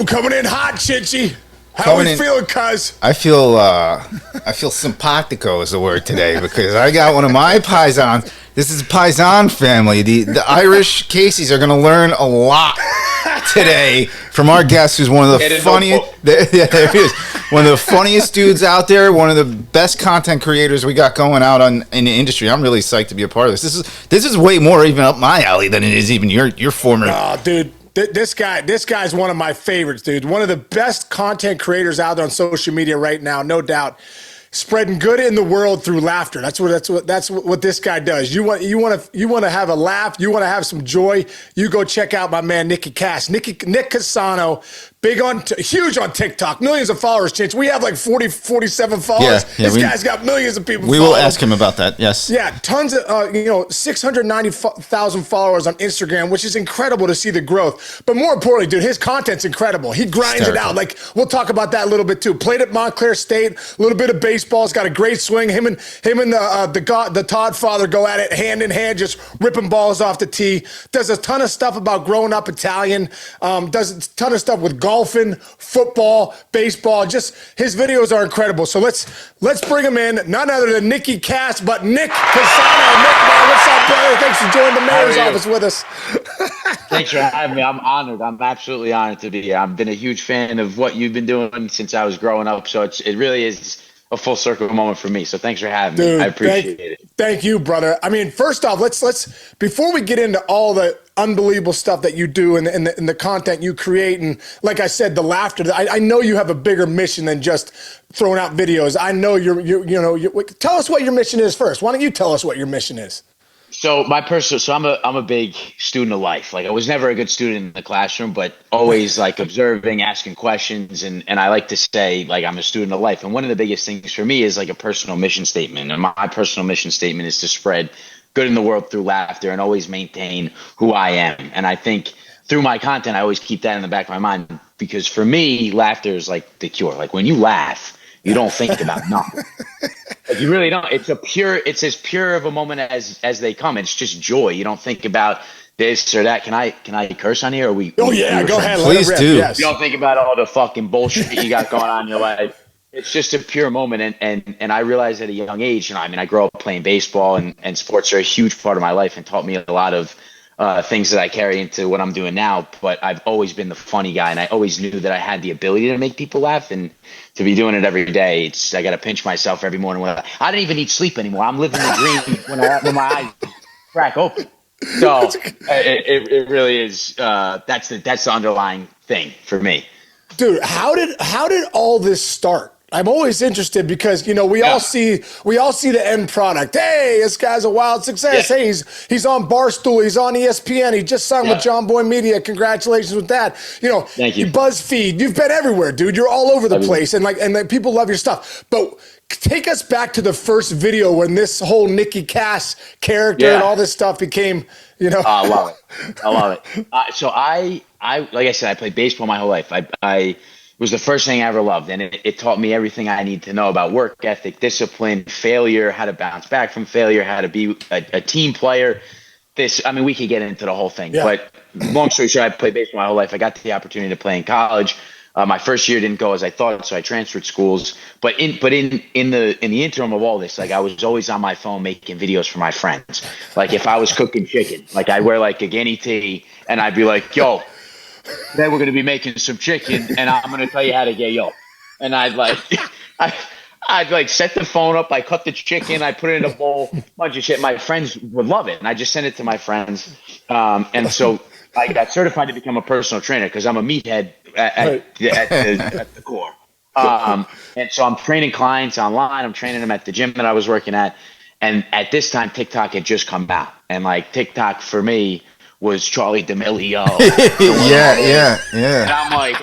Ooh, coming in hot, Chinchy. How Coming we in- feeling, cuz? I feel simpatico is the word today because I got one of my paisans. This is a paisan family. The Irish Caseys are going to learn a lot today from our guest, who's one of the funniest. There he is. One of the funniest dudes out there. One of the best content creators we got going out in the industry. I'm really psyched to be a part of this. This is way more even up my alley than it is even your former. Oh, dude. This guy's one of my favorites, dude. One of the best content creators out there on social media right now, no doubt. Spreading good in the world through laughter. That's what this guy does. You want to have a laugh. You want to have some joy. You go check out my man Nicky Cass. Nick Casano, huge on TikTok, millions of followers. Chinch. We have like 47 followers. This guy's got millions of people. We will ask him about that. Yes. Yeah, tons of 690,000 followers on Instagram, which is incredible to see the growth. But more importantly, dude, his content's incredible. He grinds it out. Like, we'll talk about that a little bit too. Played at Montclair State, a little bit of baseball. He's got a great swing. Him and the Todd father go at it hand in hand, just ripping balls off the tee. Does a ton of stuff about growing up Italian. Does a ton of stuff with golfing, football, baseball. Just his videos are incredible. So let's bring him in. None other than Nicky Cass, but Nick Casano. Nick, man, what's up, brother? Thanks for joining the mayor's office with us. Thanks for having me. I'm honored. I'm absolutely honored to be here. I've been a huge fan of what you've been doing since I was growing up. So it really is a full circle moment for me. So thanks for having me. I appreciate it. Thank you, brother. I mean, first off, let's before we get into all the unbelievable stuff that you do and the content you create, and like I said, the laughter. I know you have a bigger mission than just throwing out videos. I know tell us what your mission is first. Why don't you tell us what your mission is? So I'm a big student of life. Like, I was never a good student in the classroom, but always like observing, asking questions. And I like to say, like, I'm a student of life. And one of the biggest things for me is like a personal mission statement. And my personal mission statement is to spread good in the world through laughter and always maintain who I am. And I think through my content, I always keep that in the back of my mind, because for me, laughter is like the cure. Like, when you laugh, you don't think about nothing. Like, you really don't. It's as pure of a moment as they come. It's just joy. You don't think about this or that. Can I curse on here? Or we? Oh yeah, go ahead. Please do. Yes. You don't think about all the fucking bullshit you got going on in your life. It's just a pure moment. And I realized at a young age, I grew up playing baseball, and sports are a huge part of my life and taught me a lot of things that I carry into what I'm doing now. But I've always been the funny guy, and I always knew that I had the ability to make people laugh, and to be doing it every day, I got to pinch myself every morning. I don't even need sleep anymore. I'm living the dream when my eyes crack open. So it really is. That's the underlying thing for me. Dude, how did all this start? I'm always interested because, we all see the end product. Hey, this guy's a wild success. Yeah. Hey, he's on Barstool. He's on ESPN. He just signed with John Boy Media. Congratulations with that. Thank you. BuzzFeed. You've been everywhere, dude. You're all over the place, and people love your stuff. But take us back to the first video when this whole Nicky Cass character and all this stuff became, I love it. So I like I said, I played baseball my whole life. It was the first thing I ever loved, and it taught me everything I need to know about work ethic, discipline, failure, how to bounce back from failure, how to be a team player. We could get into the whole thing, but long story short, I played baseball my whole life. I got the opportunity to play in college. My first year didn't go as I thought, so I transferred schools. But in the interim of all this, like, I was always on my phone making videos for my friends. Like, if I was cooking chicken, like, I'd wear like a guinea tee, and I'd be like, "Yo, today we're going to be making some chicken, and I'm going to tell you how to get yolk." And I'd set the phone up, I cut the chicken, I put it in a bowl, bunch of shit. My friends would love it, and I just sent it to my friends. And so I got certified to become a personal trainer because I'm a meathead at the core. And so I'm training clients online. I'm training them at the gym that I was working at. And at this time, TikTok had just come out. And like, TikTok for me was Charlie D'Amelio. yeah. And I'm like,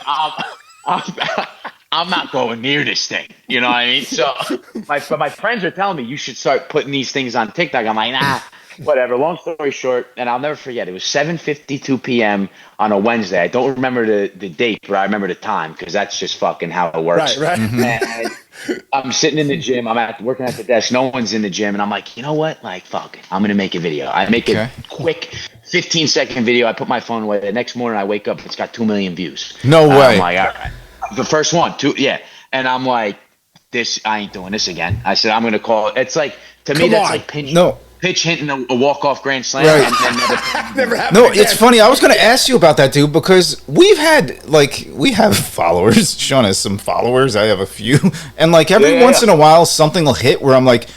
I'm not going near this thing. You know what I mean? So my friends are telling me you should start putting these things on TikTok. I'm like, nah, whatever. Long story short, and I'll never forget, it was 7:52 p.m. on a Wednesday. I don't remember the date, but I remember the time because that's just fucking how it works. Right. And I'm sitting in the gym. Working at the desk. No one's in the gym, and I'm like, you know what? Like, fuck it. I'm gonna make a video. I make a Okay. quick 15-second video. I put my phone away. The next morning, I wake up. It's got 2 million views. No I'm way. like, all right. The first one, two, yeah. And I'm like, this. I ain't doing this again. I said, I'm gonna call it. It's like to me, Come that's on. like pitch hitting a walk-off grand slam, Right. and then never. Never happened. No, again. it's funny. I was going to ask you about that, dude, because we have followers. Sean has some followers. I have a few. And like every once in a while, something will hit where I'm like,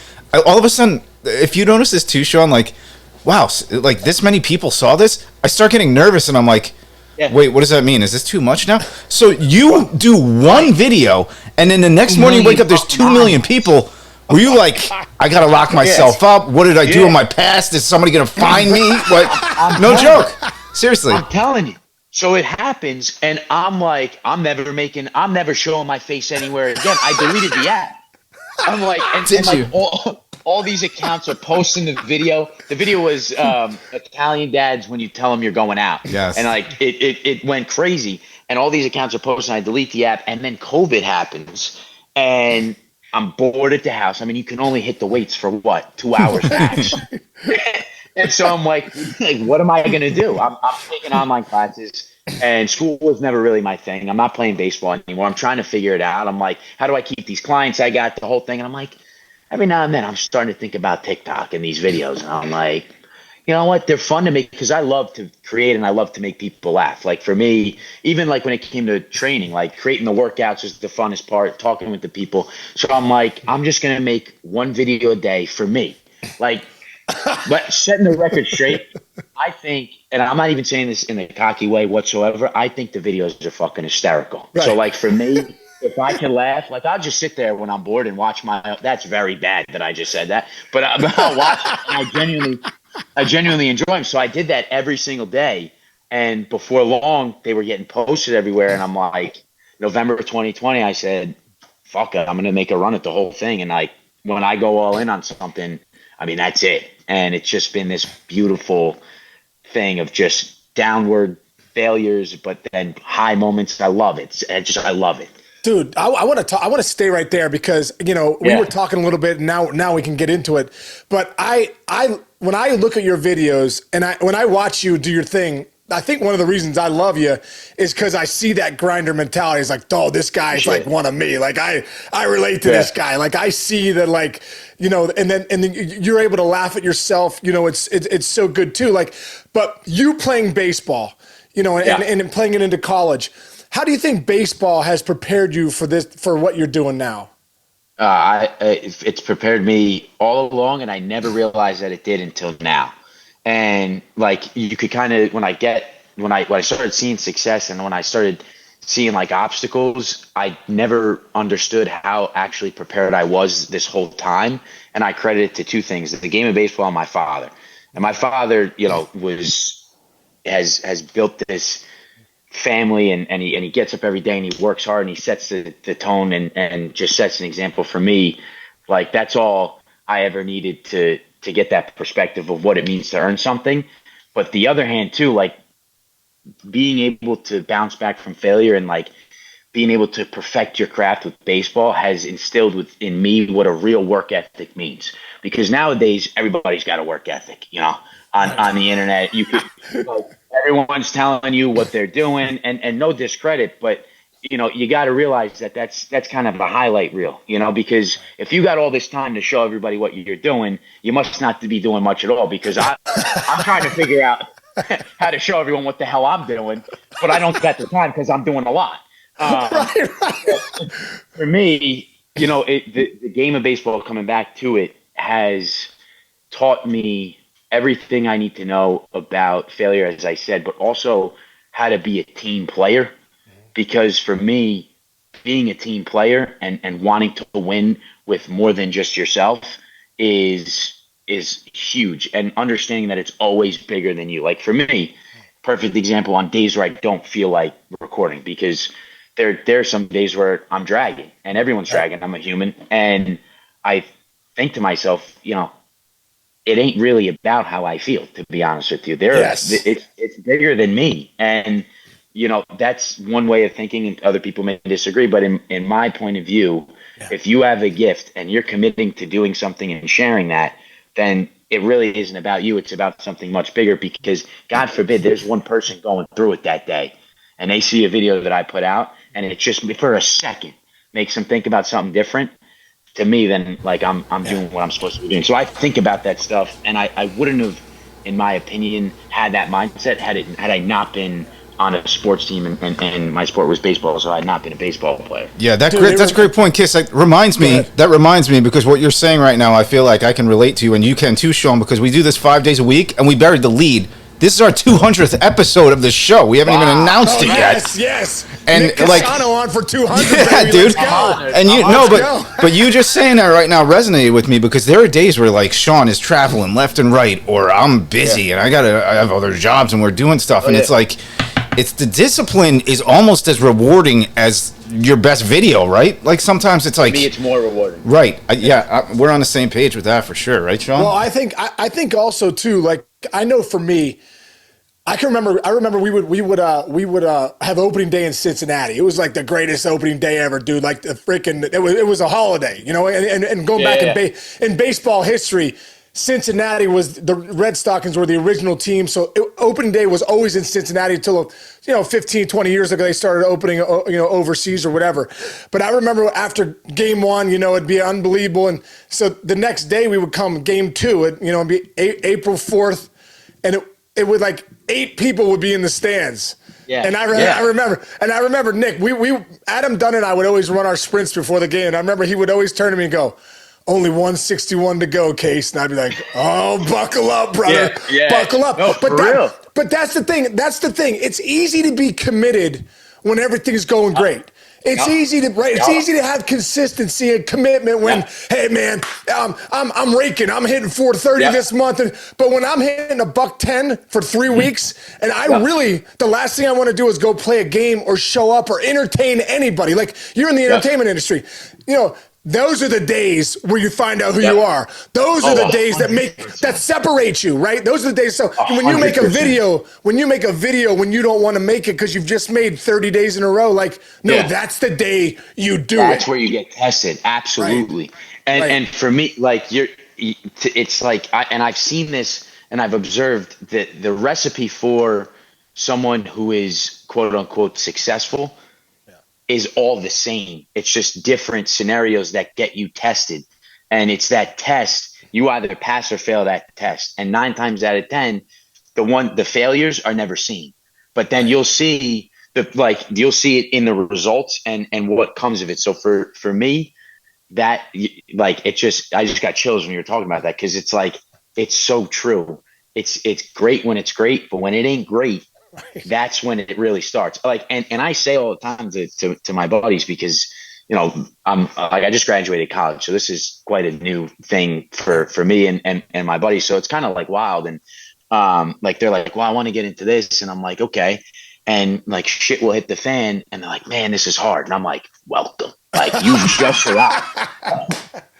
all of a sudden, if you notice this too, Sean, like, wow, like this many people saw this, I start getting nervous and I'm like, wait, what does that mean? Is this too much now? So you do one video and then the next morning you wake up, there's 2 million people. Were you like, I gotta lock myself up? What did I do in my past? Is somebody gonna find me? What? No joke. Seriously. I'm telling you. So it happens, and I'm like, I'm never showing my face anywhere again. I deleted the app. I'm like, and like all these accounts are posting the video. The video was Italian dads when you tell them you're going out. Yes. And like it went crazy, and all these accounts are posting. I delete the app, and then COVID happens, and I'm bored at the house. I mean, you can only hit the weights for what, 2 hours max. And so I'm like, what am I going to do? I'm taking online classes, and school was never really my thing. I'm not playing baseball anymore. I'm trying to figure it out. I'm like, how do I keep these clients I got, the whole thing? And I'm like, every now and then I'm starting to think about TikTok and these videos. And I'm like, you know what? They're fun to make because I love to create and I love to make people laugh. Like for me, even like when it came to training, like creating the workouts is the funnest part, talking with the people. So I'm like, I'm just going to make one video a day for me. Like, but setting the record straight, I think, and I'm not even saying this in a cocky way whatsoever, I think the videos are fucking hysterical. Right. So like for me, if I can laugh, like I'll just sit there when I'm bored and watch that's very bad that I just said that, but I'll watch it and I genuinely enjoy them. So I did that every single day. And before long, they were getting posted everywhere. And I'm like, November 2020, I said, fuck it, I'm going to make a run at the whole thing. And like, when I go all in on something, I mean, that's it. And it's just been this beautiful thing of just downward failures, but then high moments. I love it. I love it. Dude, I want to stay right there because, you know, we were talking a little bit and now we can get into it. But when I look at your videos and when I watch you do your thing, I think one of the reasons I love you is because I see that grinder mentality. It's like, oh, this guy's like one of me. Like I relate to this guy. Like I see that, like, you know, and then you're able to laugh at yourself. You know, it's so good too. Like, but you playing baseball, you know, and playing it into college. How do you think baseball has prepared you for what you're doing now? It's prepared me all along, and I never realized that it did until now. And like you could kind of when I started seeing success and when I started seeing like obstacles, I never understood how actually prepared I was this whole time. And I credit it to two things: the game of baseball and my father. And my father, you know, has built this family and he gets up every day and he works hard and he sets the tone and just sets an example for me. Like that's all I ever needed to get that perspective of what it means to earn something. But the other hand too, like being able to bounce back from failure and like being able to perfect your craft with baseball has instilled within me what a real work ethic means. Because nowadays everybody's got a work ethic, you know, on the internet. You could everyone's telling you what they're doing and no discredit, but you know, you got to realize that that's kind of a highlight reel, you know, because if you got all this time to show everybody what you're doing, you must not be doing much at all because I'm trying to figure out how to show everyone what the hell I'm doing, but I don't got the time because I'm doing a lot. Right. For me, you know, the game of baseball, coming back to it, has taught me everything I need to know about failure, as I said, but also how to be a team player. Because for me, being a team player and wanting to win with more than just yourself is huge. And understanding that it's always bigger than you. Like for me, perfect example on days where I don't feel like recording, because there are some days where I'm dragging and everyone's dragging. I'm a human. And I think to myself, you know, it ain't really about how I feel, to be honest with you. It's bigger than me. And that's one way of thinking, and other people may disagree. But in my point of view, if you have a gift and you're committing to doing something and sharing that, then it really isn't about you. It's about something much bigger, because God forbid there's one person going through it that day and they see a video that I put out and it just for a second makes them think about something different. To me, then like I'm doing what I'm supposed to be doing. So I think about that stuff, and I wouldn't have, in my opinion, had that mindset had I not been on a sports team, and my sport was baseball, so I had not been a baseball player. Yeah, that's a great point, Kiss. That reminds me, because what you're saying right now, I feel like I can relate to, and you can too, Sean, because we do this 5 days a week, and we buried the lead. This is our 200th episode of the show. We haven't even announced it yet. Yes. And Nick Casano on for 200. Yeah, baby. dude. Let's go. But you just saying that right now resonated with me, because there are days where like Sean is traveling left and right, or I'm busy and I have other jobs and we're doing stuff, and it's like it's the discipline is almost as rewarding as your best video, right? Like sometimes it's like to me, it's more rewarding. Right? We're on the same page with that for sure, right, Sean? Well, I think also too. Like I know for me, I remember we would have opening day in Cincinnati. It was like the greatest opening day ever, dude. Like the freaking it was a holiday, and going back in baseball history, Cincinnati was the Red Stockings were the original team. So opening day was always in Cincinnati until 15, 20 years ago they started opening overseas or whatever. But I remember after game one, it'd be unbelievable, and so the next day we would come game two, it'd be April 4th, and it would like 8 people would be in the stands. Yeah. And I remember Nick, we Adam Dunn and I would always run our sprints before the game. And I remember he would always turn to me and go, "Only 161 to go, Case." And I'd be like, "Oh, buckle up, brother. Buckle up." No, but that's the thing. It's easy to be committed when everything's going great. It's easy to have consistency and commitment when, hey man, I'm raking, I'm hitting 430 this month, but when I'm hitting $110 for 3 weeks, and the last thing I want to do is go play a game or show up or entertain anybody. Like you're in the entertainment industry, those are the days where you find out who you are. Those are the days that separate you, right? Those are the days. So when you make a video, when you don't want to make it because you've just made 30 days in a row, that's the day you do That's where you get tested. Absolutely. Right. And for me, like it's like, I've seen this and I've observed that the recipe for someone who is quote unquote successful is all the same. It's just different scenarios that get you tested. And it's that test, you either pass or fail that test. And 9 times out of 10, the failures are never seen. But then you'll see it in the results and what comes of it. So for me, that I just got chills when you were talking about that, because it's like it's so true. It's great when it's great, but when it ain't great, that's when it really starts. Like, and I say all the time to my buddies, because, I just graduated college. So this is quite a new thing for me and my buddies. So it's kind of like wild. And, they're like, well, I want to get into this. And I'm like, okay. And like shit will hit the fan. And they're like, man, this is hard. And I'm like, welcome. Like you just arrived.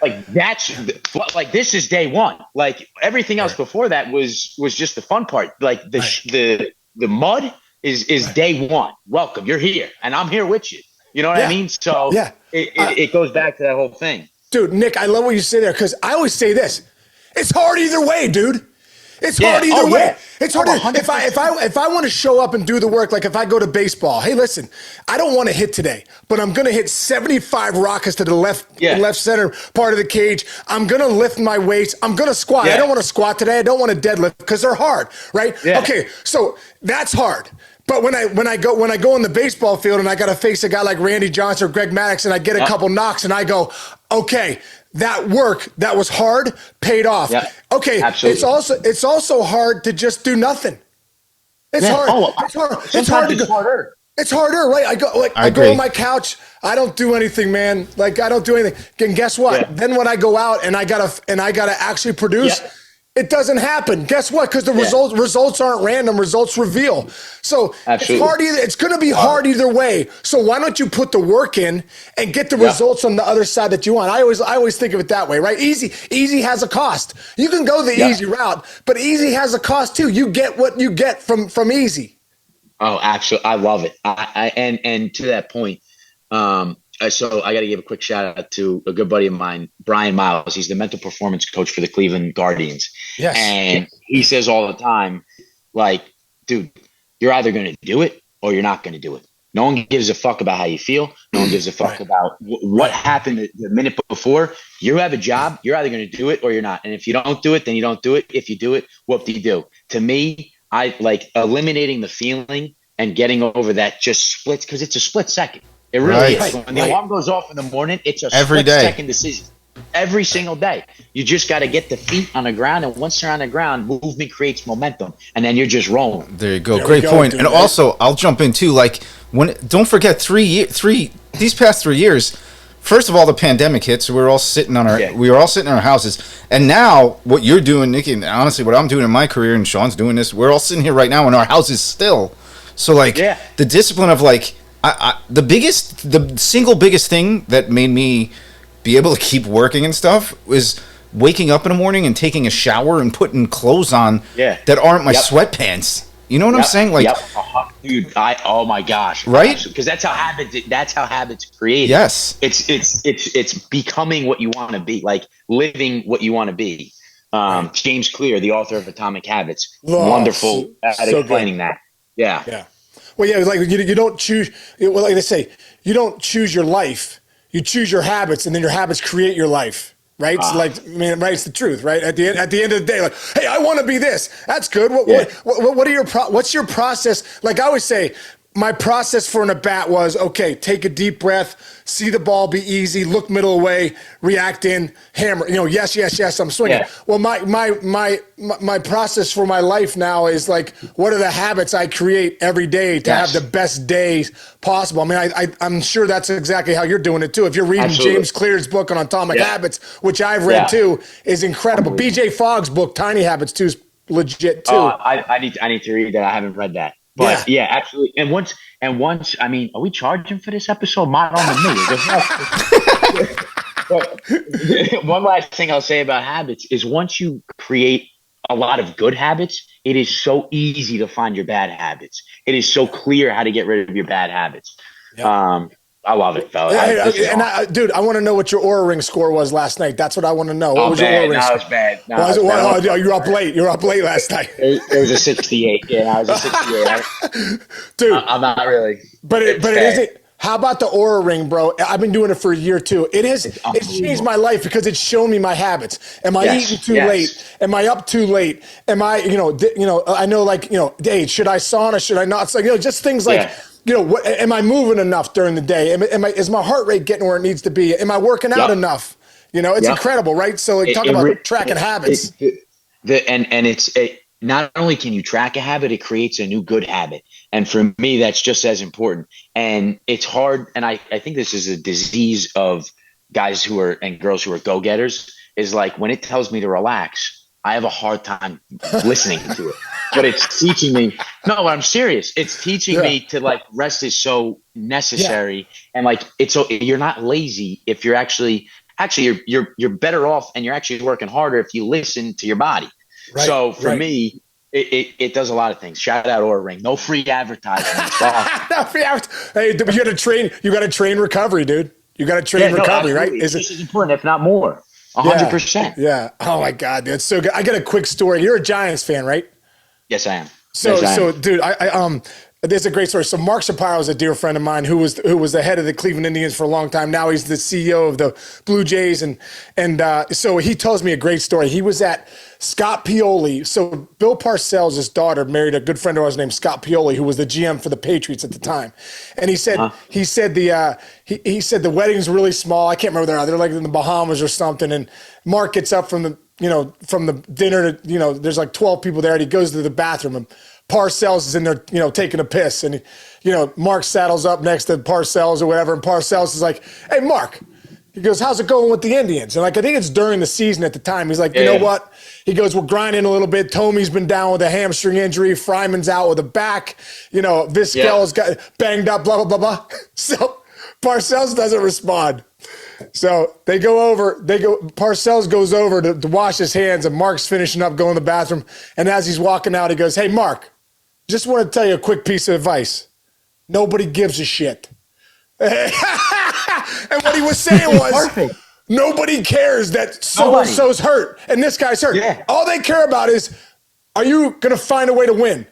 Like this is day one. Like everything else before that was just the fun part. Like the mud is day one. Welcome. You're here. And I'm here with you. You know what I mean? So it goes back to that whole thing. Dude, Nick, I love what you say there, because I always say this. It's hard either way, dude. It's hard either way. Yeah. It's hard. If I want to show up and do the work, like if I go to baseball, hey, listen, I don't want to hit today, but I'm going to hit 75 rockets to the left center part of the cage. I'm going to lift my weights. I'm going to squat. I don't want to squat today. I don't want to deadlift because they're hard, right? Yeah. Okay, so that's hard. But when I go on the baseball field and I got to face a guy like Randy Johnson or Greg Maddux and I get a couple knocks and I go, okay, that work that was hard paid off. Yeah, okay, absolutely. It's also hard to just do nothing. It's hard. It's hard to go. Harder. It's harder, right? I go on my couch. I don't do anything, man. Like I don't do anything. And guess what? Yeah. Then when I go out and I gotta actually produce. Yeah. It doesn't happen. Guess what? Because the results aren't random. Results reveal. So it's going to be hard either way. So why don't you put the work in and get the results on the other side that you want? I always think of it that way, right? Easy has a cost. You can go the easy route, but easy has a cost too. You get what you get from easy. Oh, absolutely. I love it. And to that point, so I got to give a quick shout out to a good buddy of mine, Brian Miles. He's the mental performance coach for the Cleveland Guardians. Yes. And he says all the time, like, dude, you're either going to do it or you're not going to do it. No one gives a fuck about how you feel. No one gives a fuck about what happened the minute before. You have a job. You're either going to do it or you're not. And if you don't do it, then you don't do it. If you do it, what do you do? To me, I like eliminating the feeling and getting over that just splits because it's a split second. It really is. When the alarm goes off in the morning, it's a split second decision. Every single day. You just got to get the feet on the ground. And once they're on the ground, movement creates momentum. And then you're just rolling. There you go. Great point. And also, I'll jump in too. Like, don't forget these past 3 years. First of all, the pandemic hit, so we were all sitting in our houses. And now, what you're doing, Nicky, and honestly, what I'm doing in my career, and Sean's doing this, we're all sitting here right now in our houses still. So, like, the discipline of, like, the single biggest thing that made me be able to keep working and stuff was waking up in the morning and taking a shower and putting clothes on that aren't my sweatpants. You know what I'm saying? Like, dude, oh my gosh, right? Because that's how habits create. Yes, it's becoming what you want to be, like living what you want to be. James Clear, the author of Atomic Habits, wonderful at explaining that. Yeah. Well, yeah, like you don't choose. Well, like they say, you don't choose your life. You choose your habits, and then your habits create your life. Right? It's like, man, right? It's the truth, right? At the end of the day, like, hey, I want to be this. That's good. What's your process? Like I always say, my process for an at bat was, okay, take a deep breath, see the ball be easy, look middle away, react in, hammer. Yes, I'm swinging. Yeah. Well, my process for my life now is like, what are the habits I create every day to have the best days possible? I mean, I'm sure that's exactly how you're doing it too. If you're reading James Clear's book on Atomic Habits, which I've read too, is incredible. BJ Fogg's book, Tiny Habits, too, is legit too. I need to read that. I haven't read that. But yeah, absolutely. And once, I mean, are we charging for this episode? Not on the me. But one last thing I'll say about habits is once you create a lot of good habits, it is so easy to find your bad habits. It is so clear how to get rid of your bad habits. Yep. I love it, fella. Dude, I want to know what your Oura Ring score was last night. That's what I want to know. What was your Oura Ring score? It was bad. You're up late. You're up late last night. It was a 68. Yeah, I was a 68. Dude, I'm not really. But it isn't. How about the Oura Ring, bro? I've been doing it for a year too. It's changed my life because it's shown me my habits. Am I eating too late? Am I up too late? Am I, I know, like, hey, should I sauna? Should I not? It's like, just things like. Am I moving enough during the day? Is my heart rate getting where it needs to be? Am I working out enough? It's incredible, right? So like, talk about tracking habits. Not only can you track a habit, it creates a new good habit. And for me, that's just as important. And it's hard. And I think this is a disease of guys and girls who are go-getters, is like when it tells me to relax, I have a hard time listening to it. But it's teaching me. No, I'm serious. It's teaching me to like rest is so necessary, and like you're not lazy if you're actually you're better off, and you're actually working harder if you listen to your body. Right, so for me, it does a lot of things. Shout out Oura Ring. No free advertising. No free advertising. Hey, you got to train recovery, dude. You got to train recovery, right? This is important, if not more. 100%. Yeah. Oh my God, dude, it's so good. I got a quick story. You're a Giants fan, right? Yes, I am. So, dude, there's a great story. So, Mark Shapiro is a dear friend of mine who was the head of the Cleveland Indians for a long time. Now he's the CEO of the Blue Jays, and so he tells me a great story. He was at Scott Pioli. So, Bill Parcells' daughter married a good friend of ours named Scott Pioli, who was the GM for the Patriots at the time. And he said the wedding's really small. I can't remember they're like in the Bahamas or something. And Mark gets up from the dinner to, there's like 12 people there, and he goes to the bathroom, and Parcells is in there, taking a piss, and Mark saddles up next to Parcells or whatever, and Parcells is like, "Hey, Mark," he goes, "how's it going with the Indians?" And like, I think it's during the season at the time. He's like, you know what? He goes, "We're grinding a little bit. Tomey's been down with a hamstring injury. Fryman's out with a back. Vizquel's got banged up. Blah blah blah blah." So Parcells doesn't respond. So Parcells goes over to wash his hands, and Mark's finishing up going to the bathroom. And as he's walking out, he goes, "Hey, Mark, Just want to tell you a quick piece of advice. Nobody gives a shit. And what he was saying was, Perfect. nobody cares that so-and-so's hurt and this guy's hurt. Yeah. All they care about is, are you going to find a way to win?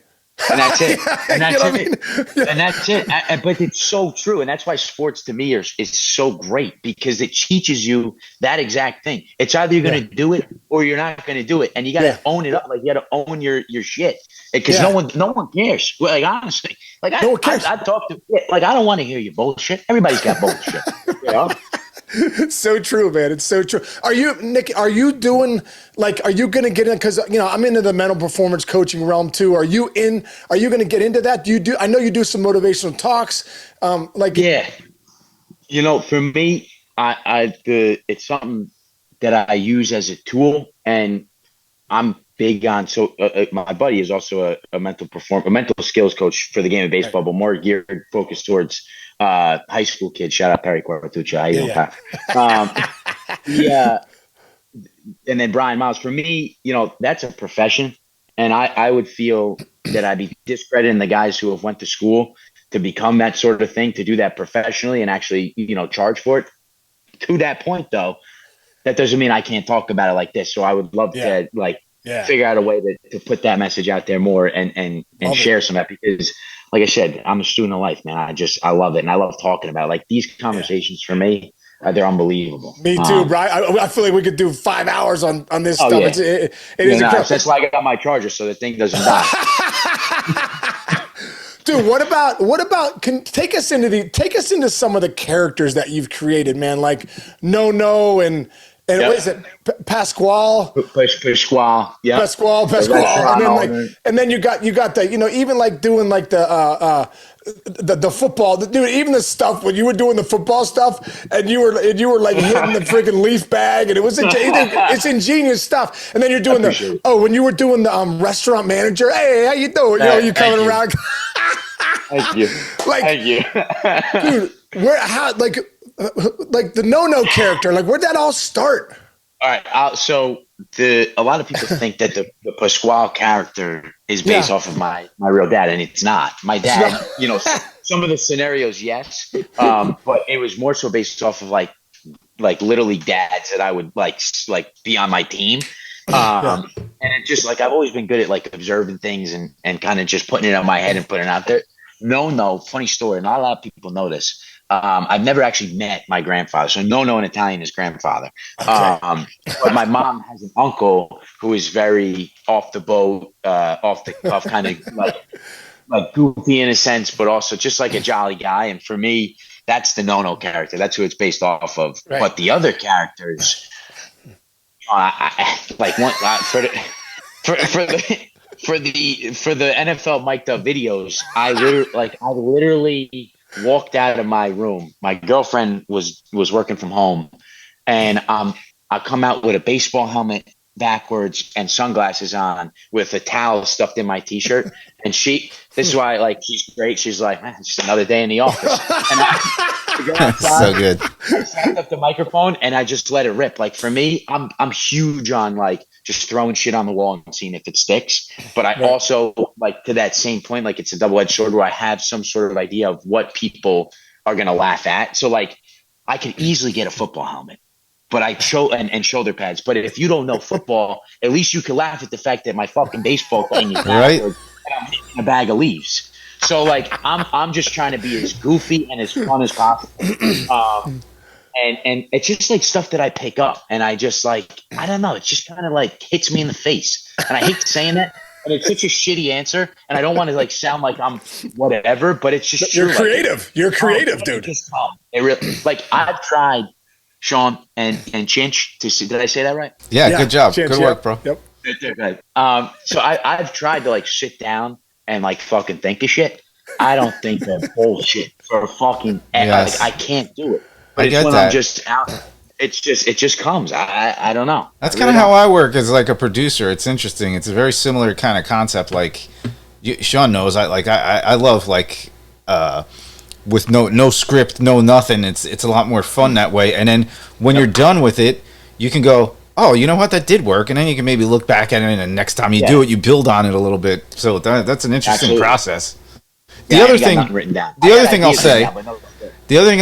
And that's it. And that's You know what I it. mean? Yeah. And that's it. But it's so true. And that's why sports to me is so great, because it teaches you that exact thing. It's either you're going to do it or you're not going to do it. And you got to own it up. Like, you got to own your shit, because no one cares. Like, honestly, like No one cares. I talk to, like, I don't want to hear your bullshit. Everybody's got bullshit. You know? It's so true, man. It's so true. Are you, Nick, are you going to get in? Because, I'm into the mental performance coaching realm too. Are you going to get into that? I know you do some motivational talks. Yeah. For me, it's something that I use as a tool, and I'm big on. So my buddy is also a mental skills coach for the game of baseball, but more focused towards high school kids. Shout out Perry Quartuccia. How you doing, Pat? And then Brian Miles. For me, that's a profession, and I would feel that I'd be discrediting the guys who have went to school to become that sort of thing, to do that professionally and actually, charge for it. To that point, though, that doesn't mean I can't talk about it like this. So I would love to figure out a way to put that message out there more and share some of that, because like I said, I'm a student of life, man. I love it. And I love talking about it. Like, these conversations for me, they're unbelievable. Me too, bro. I feel like we could do 5 hours on this stuff. Yeah. It is incredible. That's why I got my charger, so the thing doesn't die. Dude, what about take us into some of the characters that you've created, man? Like No and what is it? Pasquale. Pasquale. Yeah. Pasquale. And then you got the, even like doing like the football, dude, even the stuff when you were doing the football stuff and you were like hitting the freaking leaf bag, and it's ingenious stuff. And then you're doing when you were doing the restaurant manager, hey, how you doing? You coming around. Thank you. Thank you. Dude, like the no character, like where'd that all start? All right. So a lot of people think that the Pasquale character is based off of my real dad, and it's not. My dad, some of the scenarios, yes, but it was more so based off of like little league dads that I would like be on my team. And it's just like, I've always been good at like observing things and kind of just putting it on my head and putting it out there. No, funny story. Not a lot of people know this. I've never actually met my grandfather. So no in Italian is grandfather. Okay. But my mom has an uncle who is very off the boat, off the cuff, kind of like goofy in a sense, but also just like a jolly guy. And for me, that's the no character. That's who it's based off of. Right. But the other characters, for the NFL mic'd up videos, I literally walked out of my room. My girlfriend was working from home, and I come out with a baseball helmet backwards and sunglasses on with a towel stuffed in my t-shirt. And this is why, she's great. She's like, man, it's just another day in the office. And That's so good. I set up the microphone and I just let it rip. Like, for me, I'm huge on just throwing shit on the wall and seeing if it sticks. But I also, to that same point, it's a double-edged sword where I have some sort of idea of what people are going to laugh at. So I could easily get a football helmet, but and shoulder pads. But if you don't know football, at least you can laugh at the fact that my fucking baseball thing is backwards and I'm hitting a bag of leaves. So I'm just trying to be as goofy and as fun as possible. And it's just stuff that I pick up, and I just I don't know, it just kind of hits me in the face. And I hate saying that, and it's such a shitty answer, and I don't want to sound like I'm whatever, but it's just You're true. creative. You're creative, dude. It really, I've tried, Sean and Chinch, to see. Did I say that right? Yeah, good job. Chinch, good work, bro. Yep. Good. So I've tried to sit down and fucking think of shit. I don't think of bullshit for fucking. Yes. I can't do it. But it's when I'm just out. It just comes. I don't know. That's kind of how I work as a producer. It's interesting. It's a very similar kind of concept. Sean knows. I love with no script, no nothing. It's a lot more fun that way. And then when you're done with it, you can go, oh, you know what, that did work, and then you can maybe look back at it, and next time you do it, you build on it a little bit. So that's an interesting process. The other thing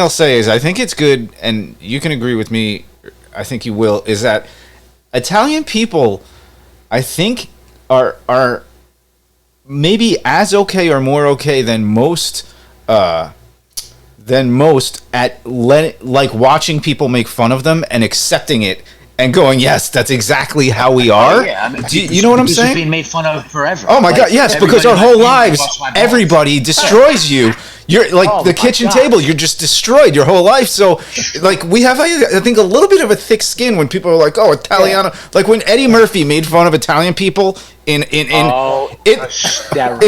I'll say is I think it's good, and you can agree with me, I think you will, is that Italian people, I think, are maybe as okay or more okay than most at like watching people make fun of them and accepting it and going, yes, that's exactly how we are. I mean, you know what I'm saying? Being made fun of forever. Oh my God, yes, because our whole lives, everybody destroys you. You're like the kitchen table. You're just destroyed your whole life. So, like, we have, I think, a little bit of a thick skin when people are like, "Oh, Italiano." Like when Eddie Murphy made fun of Italian people is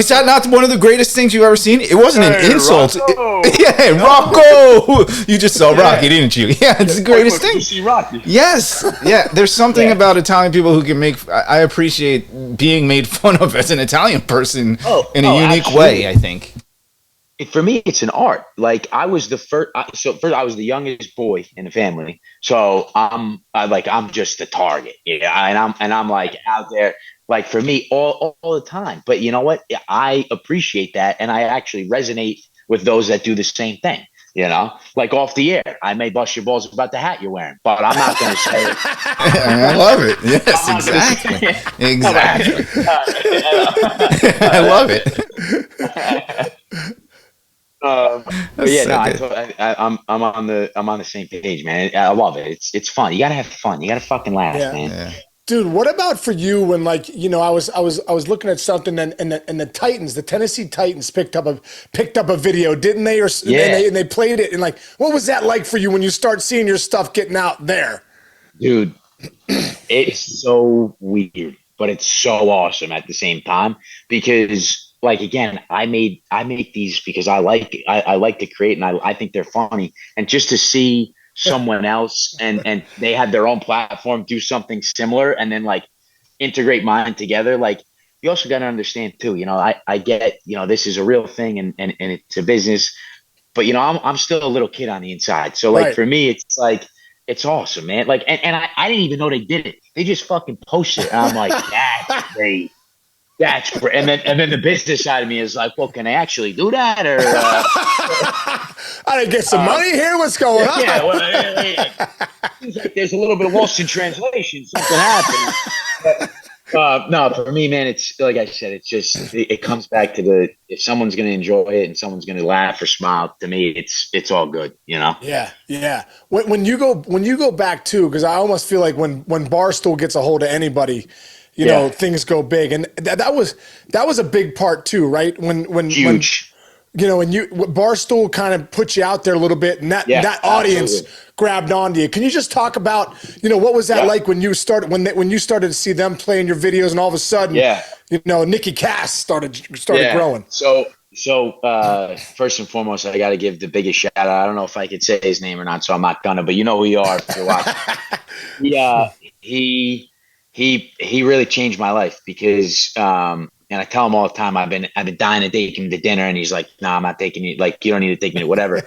that not one of the greatest things you've ever seen? It wasn't an insult. Rocco. You just saw Rocky, didn't you? Yeah, it's the greatest thing. You see Rocky? Yes. Yeah. There's something about Italian people who can make. I appreciate being made fun of as an Italian person in a unique way, I think. For me, it's an art. Like I was the first. First, I was the youngest boy in the family, so I'm just the target. Yeah, and I'm like out there, like for me all the time. But you know what? I appreciate that, and I actually resonate with those that do the same thing. You know, like off the air, I may bust your balls about the hat you're wearing, but I'm not going to say it. I love it. Yes, exactly. Exactly. I love it. But yeah, I'm on the same page, man. I love it. It's fun. You gotta have fun. You gotta fucking laugh, man. Yeah. Dude, what about for you when, like, you know, I was looking at something and the Titans, the Tennessee Titans picked up a video, didn't they? And they played it, and like, what was that like for you when you start seeing your stuff getting out there? Dude, it's so weird, but it's so awesome at the same time because, like, again, I make these because I like to create, and I think they're funny, and just to see someone else and they had their own platform do something similar and then like integrate mine together. Like, you also got to understand too, you know, I get, you know, this is a real thing and it's a business, but you know, I'm still a little kid on the inside. So like for me, it's like, it's awesome, man. Like, and I didn't even know they did it. They just fucking posted it. And I'm like, that's great. And then the business side of me is like, well, can I actually do that? Or I didn't get some money here. What's going on? Yeah, well, seems like there's a little bit lost in translation. Something happened. But, no, for me, man, it's like I said. It's just it comes back to if someone's going to enjoy it and someone's going to laugh or smile. To me, it's all good. You know? Yeah, yeah. When you go back too, because I almost feel like when Barstool gets a hold of anybody, you know, things go big, and that was a big part too, right? When huge. You know, when Barstool kind of put you out there a little bit, and that audience grabbed onto you. Can you just talk about, you know, what was that like when you started when you started to see them playing your videos, and all of a sudden, you know, Nicky Cass started growing. So first and foremost, I got to give the biggest shout out. I don't know if I could say his name or not, so I'm not gonna. But you know who you are if you're watching. He really changed my life because and I tell him all the time I've been dying to take him to dinner, and he's like, "Nah, I'm not taking you. Like, you don't need to take me to whatever."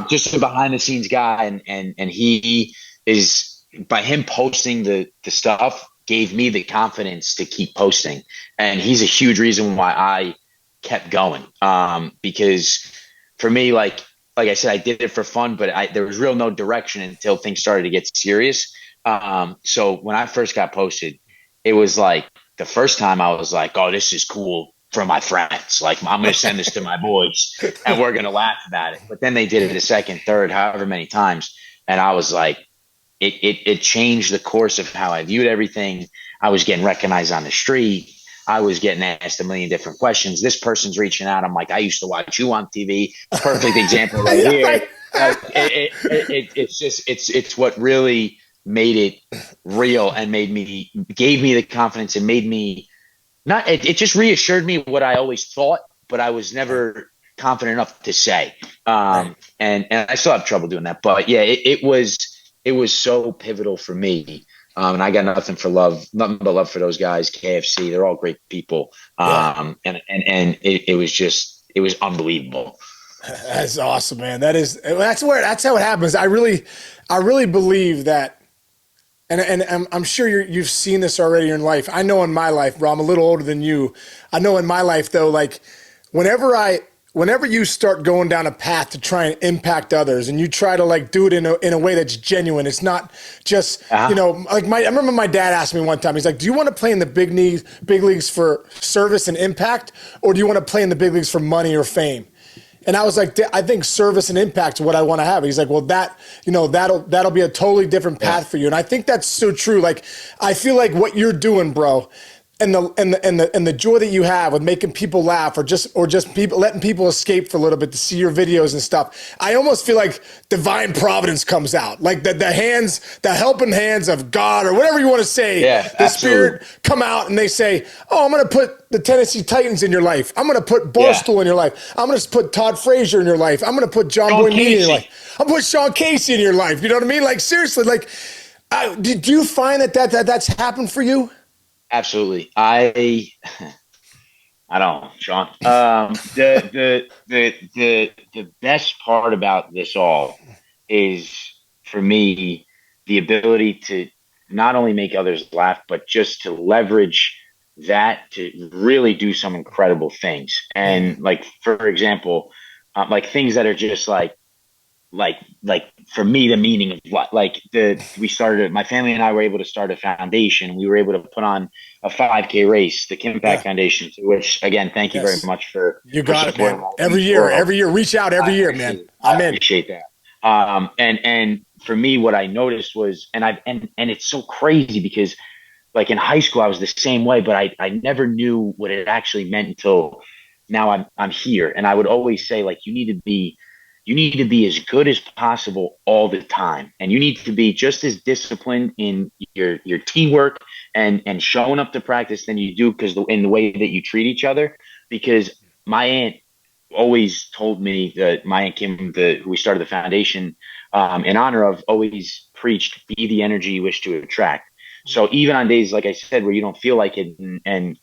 Just a behind the scenes guy, and he is, by him posting the stuff, gave me the confidence to keep posting, and he's a huge reason why I kept going. Because for me, like I said, I did it for fun, but there was no direction until things started to get serious. So when I first got posted, it was like the first time I was like, oh, this is cool for my friends. Like, I'm going to send this to my boys and we're going to laugh about it. But then they did it a second, third, however many times. And I was like, it changed the course of how I viewed everything. I was getting recognized on the street. I was getting asked a million different questions. This person's reaching out. I'm like, I used to watch you on TV. Perfect example right here. It's what really made it real and gave me the confidence and made me it just reassured me what I always thought, but I was never confident enough to say. And I still have trouble doing that, but yeah, it was so pivotal for me. And I got nothing but love for those guys. KFC, they're all great people. And it was unbelievable. That's awesome, man. That's how it happens. I really believe that And I'm sure you've seen this already in life. I know in my life, bro, I'm a little older than you. I know in my life though, like whenever I whenever you start going down a path to try and impact others and you try to like do it in a way that's genuine, it's not just, you know, like I remember my dad asked me one time, he's like, do you want to play in the big leagues for service and impact, or do you want to play in the big leagues for money or fame? And I was like, I think service and impact is what I want to have. He's like, well, that'll be a totally different path for you. And I think that's so true. Like, I feel like what you're doing, bro, and the joy that you have with making people laugh, or just people letting people escape for a little bit to see your videos and stuff. I almost feel like divine providence comes out, like the helping hands of God, or whatever you want to say. Yeah, the absolutely. Spirit come out and they say, oh, I'm going to put the Tennessee Titans in your life. I'm going to put Barstool in your life. I'm going to put Todd Frazier in your life. I'm going to put John Boy Media in your life. I'm going to put Sean Casey in your life. You know what I mean? Like, seriously, like, did you find that's happened for you? Absolutely. I don't know, Sean. The best part about this all is, for me, the ability to not only make others laugh, but just to leverage that to really do some incredible things. And like, for example, like things that are just like for me, the meaning of what, like we started, my family and I were able to start a foundation. We were able to put on a 5K race, the Kimpact Foundation, to which, again, thank you very much for supporting man. Every year, reach out every year, man. I appreciate that. And for me, what I noticed was, and it's so crazy because like in high school, I was the same way, but I never knew what it actually meant until now I'm here. And I would always say, like, you need to be as good as possible all the time. And you need to be just as disciplined in your teamwork and showing up to practice than you do in the way that you treat each other. Because my aunt always told me, that my aunt Kim, who we started the foundation in honor of, always preached, be the energy you wish to attract. So even on days, like I said, where you don't feel like it and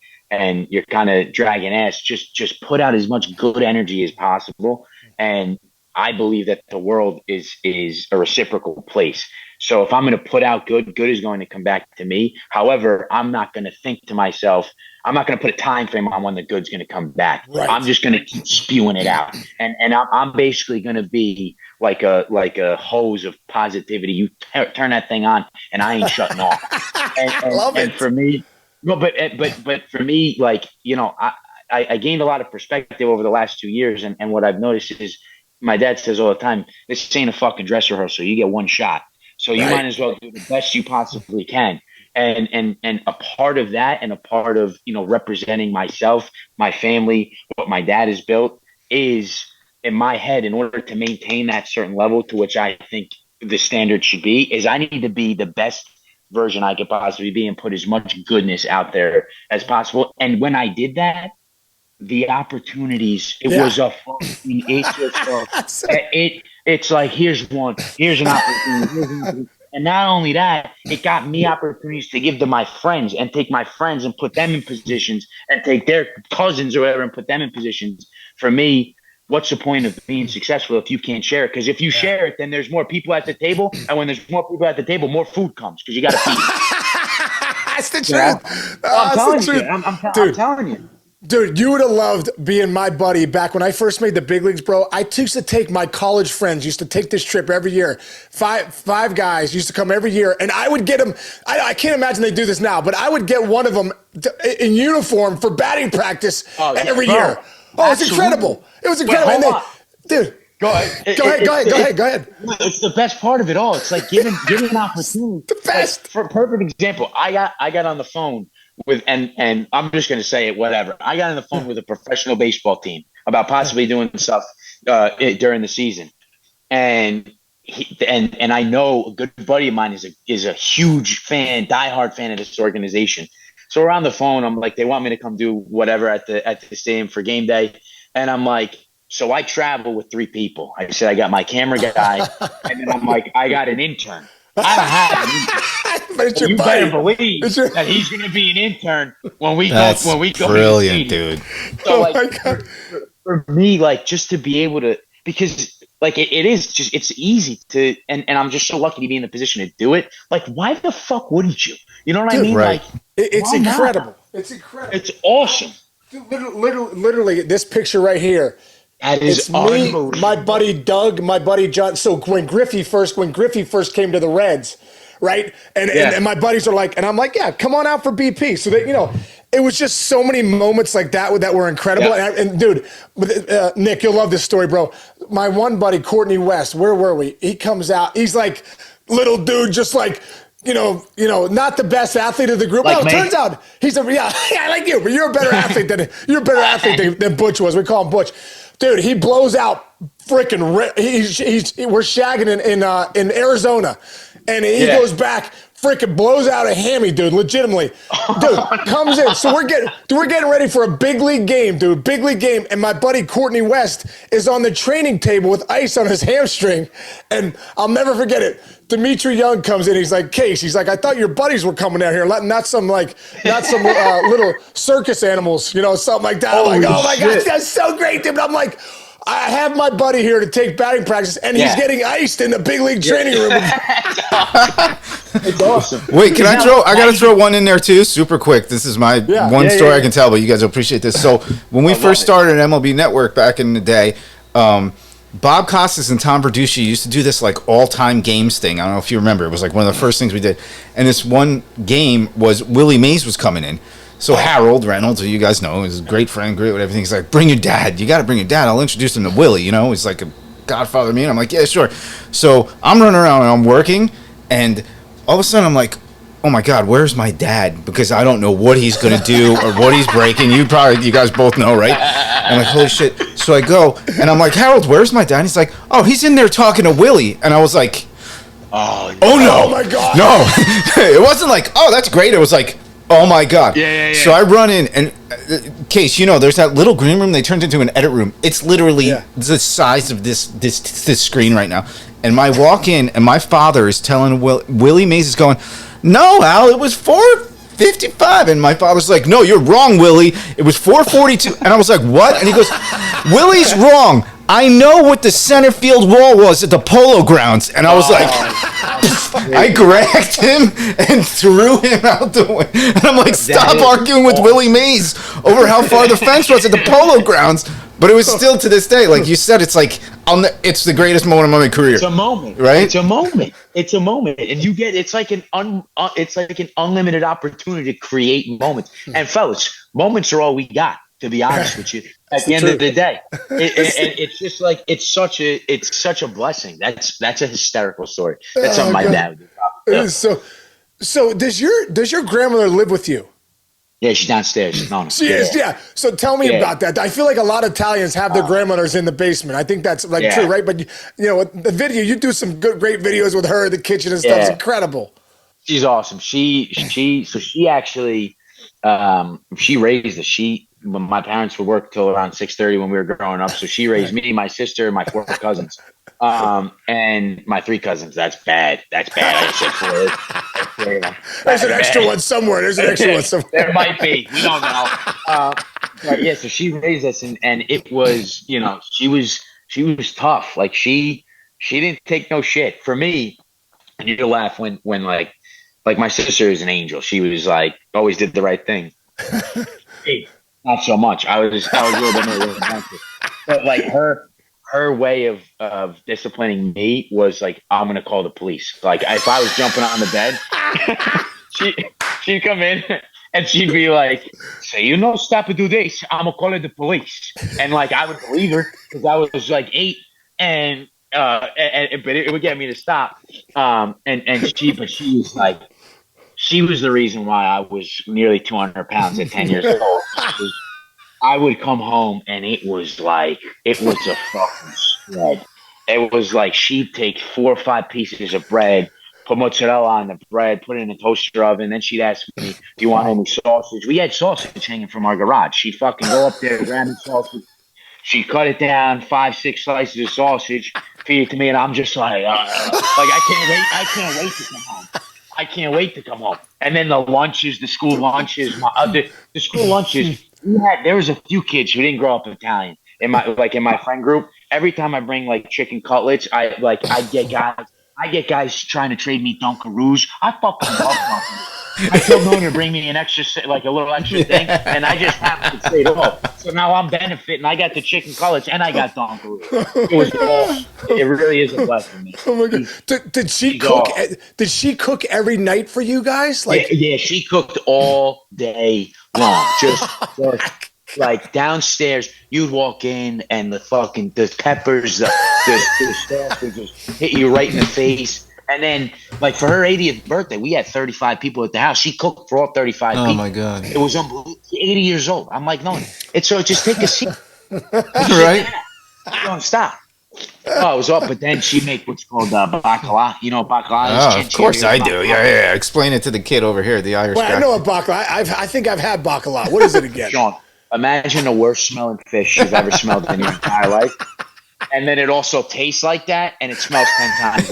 you're kind of dragging ass, just put out as much good energy as possible. And I believe that the world is a reciprocal place. So if I'm going to put out good is going to come back to me. However, I'm not going to think to myself, I'm not going to put a time frame on when the good's going to come back. Right. I'm just going to keep spewing it out. And I'm basically going to be like a hose of positivity. You turn that thing on and I ain't shutting off. And, Love it. And for me, no, but for me, like, you know, I gained a lot of perspective over the last 2 years. And what I've noticed is, my dad says all the time, this ain't a fucking dress rehearsal. You get one shot. So you might as well do the best you possibly can. And a part of that, and a part of, you know, representing myself, my family, what my dad has built, is in my head, in order to maintain that certain level to which I think the standard should be, is I need to be the best version I could possibly be and put as much goodness out there as possible. And when I did that, the opportunities, it was a fucking, it's like, here's an opportunity, and not only that, it got me opportunities to give to my friends, and take my friends and put them in positions, and take their cousins or whatever and put them in positions. For me, what's the point of being successful if you can't share it? Because if you share it, then there's more people at the table, and when there's more people at the table, more food comes because you got to feed. That's the truth. I'm telling you. Dude, you would have loved being my buddy back when I first made the big leagues, bro. I used to take my college friends, used to take this trip every year. Five guys used to come every year, and I would get them. I can't imagine they do this now, but I would get one of them in uniform for batting practice every year. Oh, it's incredible. It was incredible. Dude. Go ahead. It's the best part of it all. It's like giving opportunity. The best. Like, for a perfect example, I got on the phone with, and I'm just going to say it, whatever. I got on the phone with a professional baseball team about possibly doing stuff during the season, and I know a good buddy of mine is a huge fan, diehard fan of this organization. So we're on the phone. I'm like, they want me to come do whatever at the stadium for game day, and I'm like, so I travel with 3 people. I said I got my camera guy, and then I'm like, I got an intern. But you better believe that he's going to be an intern when we go. Brilliant, dude. So, like, for me, like, just to be able to, because like it is just it's easy to and I'm just so lucky to be in the position to do it. Like, why the fuck wouldn't you? You know what I mean? right. Like, It's why not? incredible. It's incredible. It's awesome. Dude, literally, this picture right here. That is It's me, unbelievable. my buddy Doug, my buddy John. So when Griffey first came to the Reds, right? And my buddies are like, and I'm like, yeah, come on out for BP. So that, it was just so many moments like that were incredible. Yeah. And dude, Nick, you'll love this story, bro. My one buddy, Courtney West, where were we? He comes out. He's like, little dude, just like, not the best athlete of the group. Like no, me? turns out he's I like you, but you're a better athlete than Butch was. We call him Butch. Dude, he blows out freaking. We're shagging in Arizona, and he goes back, freaking blows out a hammy, dude. Legitimately, dude comes in. So we're getting ready for a big league game, dude. Big league game, and my buddy Courtney West is on the training table with ice on his hamstring, and I'll never forget it. Dimitri Young comes in. He's like, Case. He's like, I thought your buddies were coming out here, not some little circus animals, something like that. I'm like, oh my gosh, that's so great, dude. But I'm like, I have my buddy here to take batting practice, and he's getting iced in the big league training room. It's awesome. Wait, can I gotta throw one in there too, super quick. This is my one story I can tell, but you guys will appreciate this. So when we first started MLB Network back in the day, Bob Costas and Tom Verducci used to do this like all-time games thing. I don't know if you remember. It was like one of the first things we did. And this one game was Willie Mays was coming in. So Harold Reynolds, who you guys know, is a great friend, great with everything. He's like, bring your dad. You got to bring your dad. I'll introduce him to Willie. He's like a godfather to me. And I'm like, yeah, sure. So I'm running around and I'm working. And all of a sudden I'm like, oh my God, where's my dad? Because I don't know what he's going to do or what he's breaking. You guys both know, right? I'm like, holy shit. So I go and I'm like, Harold, where's my dad? And he's like, oh, he's in there talking to Willie. And I was like, oh no. Oh my God. No, it wasn't like, oh, that's great. It was like, oh my God. Yeah. So I run in and Case, there's that little green room they turned into an edit room. It's literally the size of this screen right now. And I walk in and my father is telling Willie Mays is going, no, Al, it was 4:55. And my father's like, no, you're wrong, Willie. It was 4:42. And I was like, what? And he goes, Willie's wrong. I know what the center field wall was at the Polo Grounds. And I was like, I grabbed him and threw him out the way. And I'm like, stop arguing with Willie Mays over how far the fence was at the Polo Grounds. But it was still to this day, like you said, it's like it's the greatest moment of my career. It's a moment, right? It's a moment, and you get it's like an unlimited opportunity to create moments. And fellas, moments are all we got. To be honest with you, at the end of the day, it's just like it's such a blessing. That's a hysterical story. That's something my dad would do. It is so does your grandmother live with you? Yeah, she's downstairs. No. She is, yeah. So tell me about that. I feel like a lot of Italians have their grandmothers in the basement. I think that's true, right? But the video, you do some great videos with her in the kitchen and stuff. It's incredible. She's awesome. She actually she raised us. When my parents would work till around 6:30 when we were growing up. So she raised me, my sister, and my 4 cousins, and my 3 cousins. That's bad. I said 4. There's an extra one somewhere. There might be. We don't know. But yeah, so she raised us, and it was, she was tough. Like she didn't take no shit. For me, and you'll laugh when like my sister is an angel. She was like always did the right thing. Hey, not so much. I was a little bit more resentful. But like her way of disciplining me was like, I'm gonna call the police. Like if I was jumping on the bed, she'd come in and she'd be like, "Say stop and do this. I'm gonna call the police." And like I would believe her because I was like 8, but it would get me to stop. She was like. She was the reason why I was nearly 200 pounds at 10 years old. I would come home and it was a fucking spread. It was like she'd take 4 or 5 pieces of bread, put mozzarella on the bread, put it in a toaster oven. Then she'd ask me, do you want any sausage? We had sausage hanging from our garage. She'd fucking go up there, grab the sausage. She'd cut it down, 5, 6 slices of sausage, feed it to me. And I'm just like I can't wait to come home. I can't wait to come home. And then the school lunches, there was a few kids who didn't grow up Italian in my friend group. every time I bring like chicken cutlets, I get guys trying to trade me Dunkaroos. I fucking love Dunkaroos. I told Nona to bring me an extra, like a little extra thing, and I just happened to trade off. So now I'm benefiting. I got the chicken cutlets and I got Dunkaroos. It was awesome. It really is a blessing, man. Oh my god! Did she cook? Awesome. Did she cook every night for you guys? Like, yeah, she cooked all day long. Just like downstairs, you'd walk in and the peppers, the stuff would just hit you right in the face. And then, like for her 80th birthday, we had 35 people at the house. She cooked for all 35 people. Oh my god! It was unbelievable. 80 years old. I'm like, no, it's so just take a seat. Right? Don't stop. Oh, it was up, but then she make what's called bacala. You know what bacala is? Oh, of course I do. Yeah. Explain it to the kid over here, the Irish guy. I know what bacala. I think I've had bacala. What is it again? Sean, imagine the worst smelling fish you've ever smelled in your entire life. And then it also tastes like that, and it smells 10 times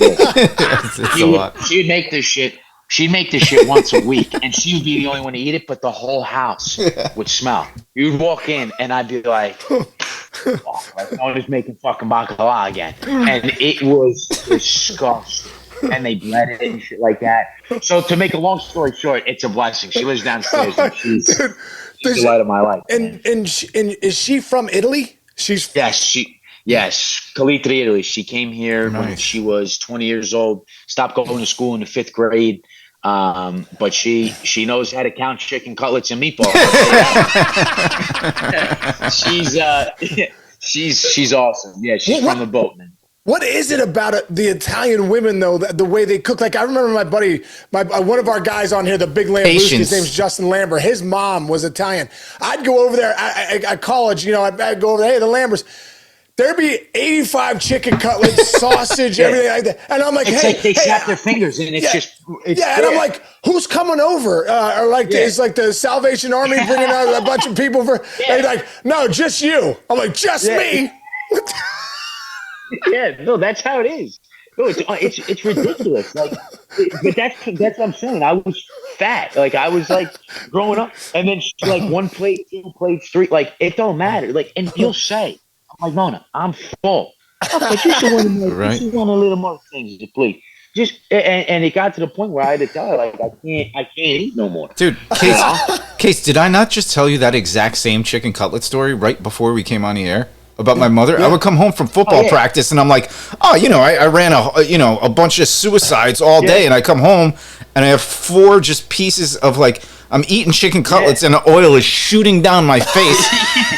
worse. She'd make this shit. She'd make this shit once a week, and she would be the only one to eat it, but the whole house would smell. You'd walk in, and I'd be like, like no one's making fucking bacala again. And it was disgusting. And they bled it and shit like that. So to make a long story short, it's a blessing. She lives downstairs, and she's the light of my life. And is she from Italy? Yes, Calitri, Italy. She came here when she was 20 years old, stopped going to school in the 5th grade. But she knows how to count chicken cutlets and meatballs. she's awesome. Yeah, she's from the boat, man. What is it about the Italian women, though, the way they cook? Like, I remember my buddy, one of our guys on here, the big Lambrewski, his name's Justin Lambert. His mom was Italian. I'd go over there at college, I'd go over there, hey, the Lamberts. There'd be 85 chicken cutlets, sausage, everything like that. And I'm like, it's like they snap their fingers and it's and I'm like, who's coming over? It's like the Salvation Army bringing out a bunch of people for, and like, no, just you. I'm like, just me. No, that's how it is. No, it's ridiculous. Like, but that's what I'm saying. I was fat. Like I was like growing up, and then like 1 plate, 2 plates, 3. Like it don't matter. Like, and you'll say, I'm like, Nona, I'm full. But you should want more. Right. You want a little more things to please. Just and it got to the point where I had to tell her, like, I can't eat no more. Dude, Case, did I not just tell you that exact same chicken cutlet story right before we came on the air? About my mother, I would come home from football practice, and I'm like, I ran a bunch of suicides all day, and I come home, and I have 4 just pieces of like, I'm eating chicken cutlets, and the oil is shooting down my face,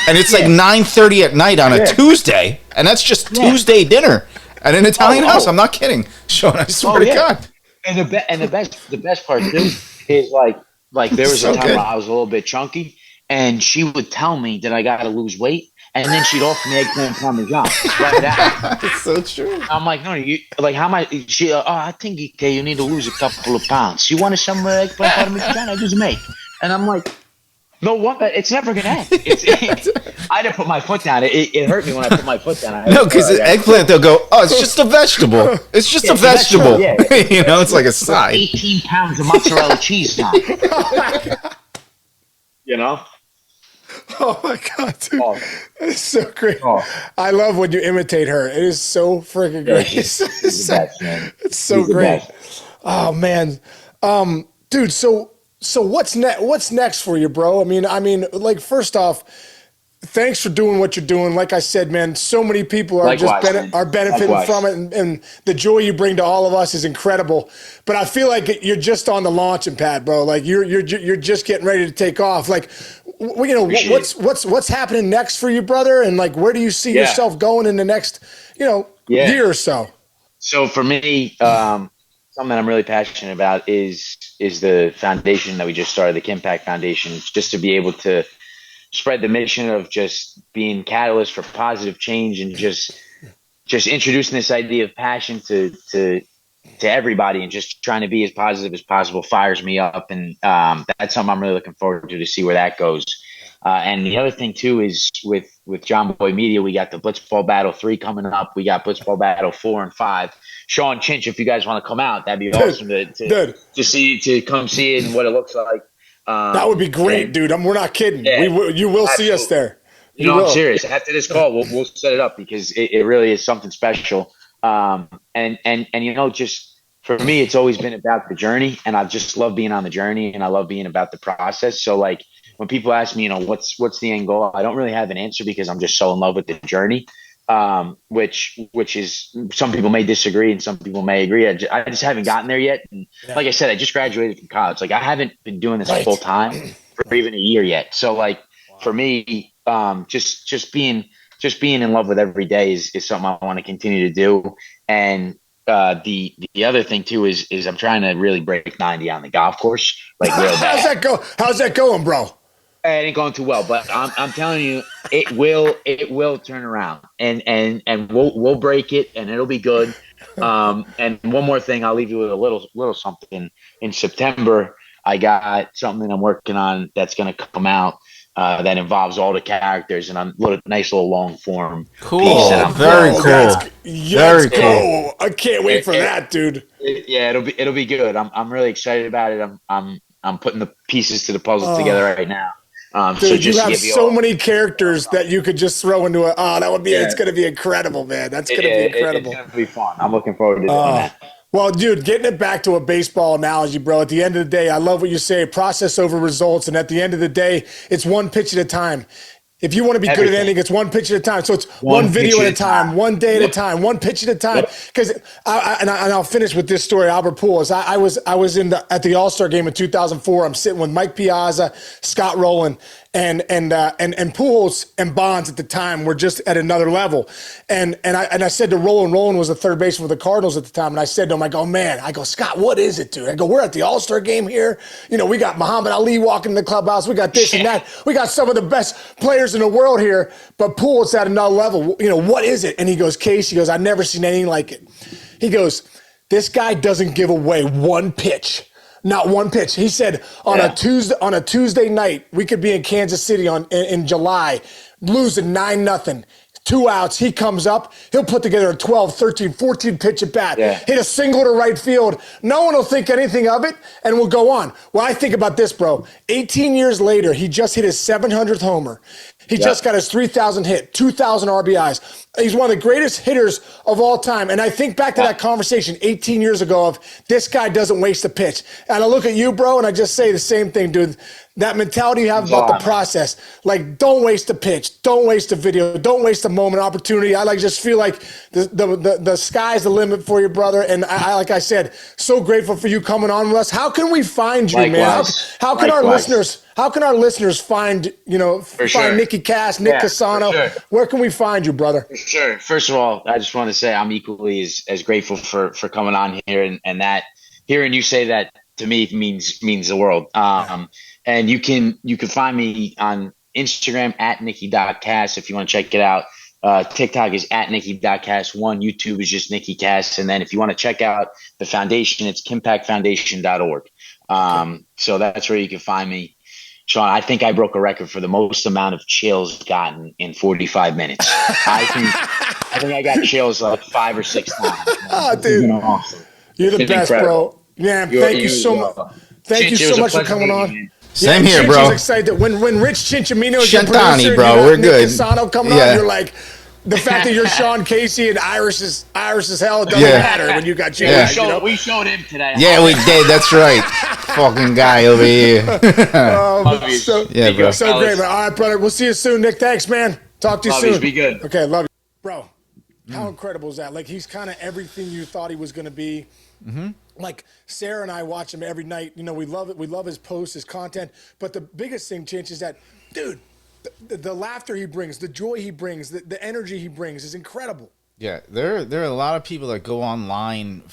and it's like 9:30 at night on a Tuesday, and that's just Tuesday dinner at an Italian house. I'm not kidding, Sean. I swear to God. And the best part too is like there was a time where I was a little bit chunky, and she would tell me that I got to lose weight. And then she'd offer me eggplant parmesan. Right out. It's so true. I'm like, no, you like how much? She, I think you need to lose a couple of pounds. You want some eggplant parmesan? I just make. And I'm like, no, what? It's never gonna end. I didn't put my foot down. It hurt me when I put my foot down. No, because eggplant, they'll go, it's just a vegetable. It's just a vegetable. Yeah. It's like a side. 18 pounds of mozzarella cheese now. Oh my God, dude. It's so great. I love when you imitate her. It is so freaking great. It's so great. Oh man. Dude, so what's next for you, bro? I mean, like, first off, thanks for doing what you're doing. Like I said, man, so many people are benefiting from it, and the joy you bring to all of us is incredible. But I feel like you're just on the launching pad, bro. Like you're just getting ready to take off. Like, what's happening next for you, brother? And like, where do you see yourself going in the next, year or so? So for me, something I'm really passionate about is the foundation that we just started, the Kimpact Foundation, just to be able to spread the mission of just being catalyst for positive change and just introducing this idea of passion to everybody, and just trying to be as positive as possible fires me up. And that's something I'm really looking forward to see where that goes. And the other thing too is with John Boy Media, we got the Blitzball Battle 3 coming up. We got Blitzball Battle 4 and 5. Sean, Chinch, if you guys want to come out, that'd be awesome to come see it and what it looks like. That would be great, dude. We're not kidding. Yeah, you will see us there. He I'm will. serious. After this call, we'll set it up because it really is something special. And just for me, it's always been about the journey, and I just love being on the journey, and I love being about the process. So like when people ask me, what's the end goal, I don't really have an answer because I'm just so in love with the journey. Which is, some people may disagree and some people may agree. I just haven't gotten there yet. And like I said, I just graduated from college. Like I haven't been doing this full time for even a year yet. So like for me, just being in love with every day is something I want to continue to do. And the other thing too is I'm trying to really break 90 on the golf course, like real bad. How's that going, bro? It ain't going too well, but I'm telling you, it will turn around, and we'll break it, and it'll be good. And one more thing, I'll leave you with a little something. In September, I got something I'm working on that's going to come out that involves all the characters, and a nice little long form piece. Cool. Very cool. Very cool. I can't wait for that, dude. Yeah, it'll be good. I'm really excited about it. I'm putting the pieces to the puzzle together right now. Dude, you have so many characters that you could just throw into it. Oh, that would be, it's going to be incredible, man. That's going to be incredible. It's going to be fun. I'm looking forward to doing that. Well, dude, getting it back to a baseball analogy, bro, at the end of the day, I love what you say, process over results. And at the end of the day, it's one pitch at a time. If you want to be good at anything, it's one pitch at a time. So it's one video at a time, one day at a time, one pitch at a time. Because I'll finish with this story. Albert Pujols. I was at the All-Star game in 2004. I'm sitting with Mike Piazza, Scott Rowland, and Pujols and Bonds at the time were just at another level. And I said to Rowland was the third baseman for the Cardinals at the time, and I said to him, I go, Scott, what is it, dude? I go, we're at the All-Star game here. We got Muhammad Ali walking in the clubhouse. We got this and that. We got some of the best players in the world here, but Pujols at another level. What is it? And he goes, Case, he goes, I've never seen anything like it. He goes, this guy doesn't give away one pitch. Not one pitch. He said on a Tuesday night, we could be in Kansas City in July, losing 9-0. 2 outs, he comes up, he'll put together a 12, 13, 14 pitch at bat, hit a single to right field. No one will think anything of it, and we'll go on. Well, I think about this, bro. 18 years later, he just hit his 700th homer. He just got his 3,000 hit, 2,000 RBIs. He's one of the greatest hitters of all time. And I think back to that conversation 18 years ago of this guy doesn't waste a pitch. And I look at you, bro, and I just say the same thing, dude. That mentality you have about the process, like don't waste a pitch, don't waste a video, don't waste a moment, opportunity. I just feel like the sky's the limit for you, brother. And I like I said, so grateful for you coming on with us. How can we find you, man? How can our listeners find find Nicky Cass, Nick Casano? Sure. Where can we find you, brother? For sure. First of all, I just want to say I'm equally as grateful for coming on here, and that hearing you say that to me means the world. And you can find me on Instagram at Nicky.Cass if you want to check it out. TikTok is at Nicky.Cass1. YouTube is just Nicky Cass. And then if you want to check out the foundation, it's KimpactFoundation.org. So that's where you can find me. Sean, I think I broke a record for the most amount of chills gotten in 45 minutes. I think I got chills like 5 or 6 times. Oh, dude. Awesome. You're the best, incredible. Bro. Yeah, thank you so much. Thank you so much for coming on. Same here, bro. Was excited when Rich Cinciamino is your producer, bro. We're good. Casano coming on, you're like, the fact that you're Sean Casey and Irish as hell, it doesn't matter when you got you. We showed him today. Yeah, we did. That's right. Fucking guy over here. So great, man. All right, brother. We'll see you soon, Nick. Thanks, man. Talk to you soon. Be good. Okay, love you, bro. How incredible is that? Like he's kind of everything you thought he was going to be. Mm-hmm. Like Sarah and I watch him every night. We love it. We love his posts, his content. But the biggest thing, Chinch, is that, dude, the laughter he brings, the joy he brings, the energy he brings is incredible. Yeah, there are a lot of people that go online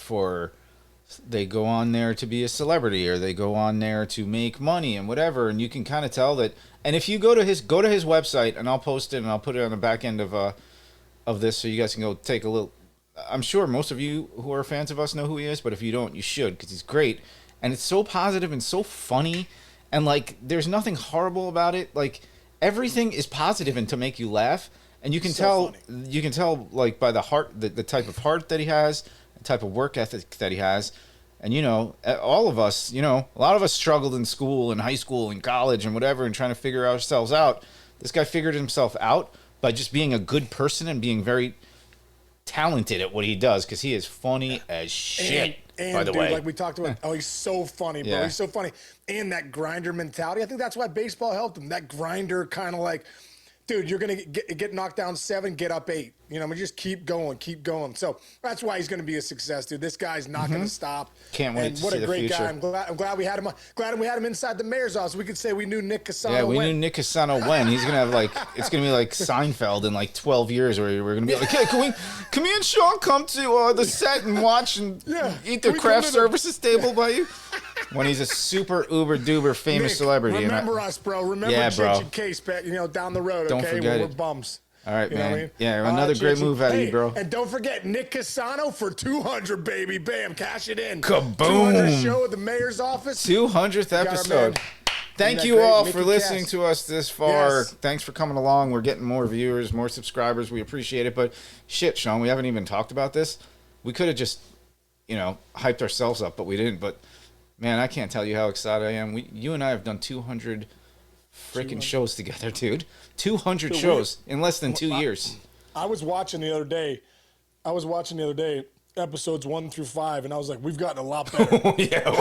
they go on there to be a celebrity, or they go on there to make money and whatever. And you can kind of tell that. And if you go to his website, and I'll post it and I'll put it on the back end of this, so you guys can go take a little. I'm sure most of you who are fans of us know who he is, but if you don't, you should, because he's great. And it's so positive and so funny, and like there's nothing horrible about it. Like everything is positive and to make you laugh. And you can tell like by the heart, the type of heart that he has, the type of work ethic that he has. And all of us, a lot of us struggled in school and high school and college and whatever, and trying to figure ourselves out. This guy figured himself out by just being a good person and being very talented at what he does, because he is funny as shit. And by the dude, way, like we talked about, he's so funny, bro. Yeah. He's so funny. And that grinder mentality. I think that's why baseball helped him. That grinder kind of like, dude, you're going to get knocked down 7, get up 8. You know, I mean, just keep going, keep going. So that's why he's going to be a success, dude. This guy's not going to stop. Can't wait and to what see a the great future. guy. I'm glad we had him. Glad we had him inside the mayor's office. We could say we knew Nick Casano. yeah, we knew Nick Casano when. He's going to have like, it's going to be like Seinfeld in like 12 years where we're going to be like, hey, can me and Sean come to the set and watch and eat the craft services table by you? When he's a super uber duper famous Nick, celebrity. Remember us, bro. Remember Chinch and Case, down the road. Don't okay, forget we're it. bums. All right, You know man. what I mean? Yeah, another great move out of you, bro. And don't forget Nick Casano for 200, baby. Bam, cash it in. Kaboom. 200 show at the mayor's office. 200th Got our episode. man. Thank Isn't you that great? all Nicky for listening Cass. to us this far. Yes. Thanks for coming along. We're getting more viewers, more subscribers. We appreciate it. But shit, Sean, we haven't even talked about this. We could have just, hyped ourselves up, but we didn't. But man, I can't tell you how excited I am. You and I have done 200 freaking shows together, dude. 200 shows in less than 2 years. I was watching the other day. Episodes 1 through 5, and I was like, we've gotten a lot better. We have.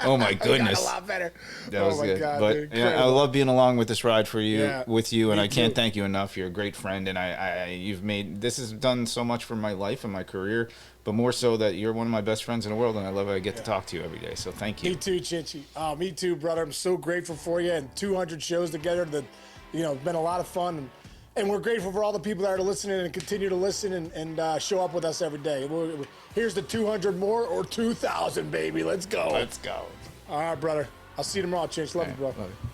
Oh my goodness, a lot better. That was good. God, but dude, I love being along with this ride for you, and I can't too. thank you enough. You're a great friend, and this has done so much for my life and my career, but more so that you're one of my best friends in the world, and I love I get to talk to you every day. So thank you. Me too, Chinchy. Me too, brother. I'm so grateful for you, and 200 shows together. That been a lot of fun. And we're grateful for all the people that are listening and continue to listen and show up with us every day. Here's the 200 more or 2,000, baby. Let's go. Let's go. All right, brother. I'll see you tomorrow, Chinch. Love you, bro. Love you.